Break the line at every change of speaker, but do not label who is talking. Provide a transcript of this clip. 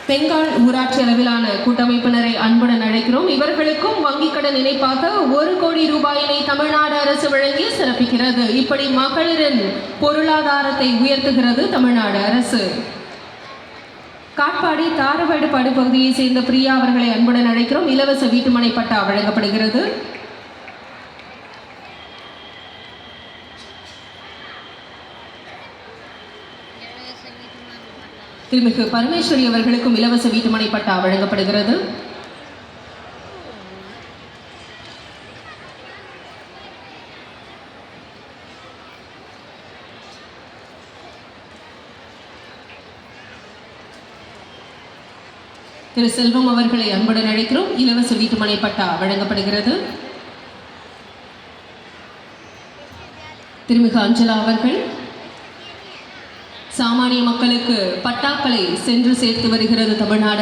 பெங்கால் ஊராட்சி அளவிலான கூட்டமைப்பினரை அன்புடன் அழைக்கிறோம். இவர்களுக்கும் வங்கிக் கடன் இணைப்பாக 1 கோடி ரூபாயினை தமிழ்நாடு அரசு வழங்கி சிறப்பிக்கிறது. இப்படி மகளிரின் பொருளாதாரத்தை உயர்த்துகிறது தமிழ்நாடு அரசு. காட்பாடி தாரவாடு பகுதியை சேர்ந்த பிரியா அவர்களை அன்புடன் அழைக்கிறோம். இலவச வீட்டுமனை பட்டா வழங்கப்படுகிறது. திருமிகு பரமேஸ்வரி அவர்களுக்கும் இலவச வீட்டுமனை பட்டா வழங்கப்படுகிறது. திரு செல்வம் அவர்களை அன்புடன் அழைக்கிறோம். இலவச வீட்டுமனை பட்டா வழங்கப்படுகிறது. திருமிகு அஞ்சலா அவர்கள் சாமானிய மக்களுக்கு பட்டாக்களை சென்று சேர்த்து வருகிறது தமிழ்நாடு.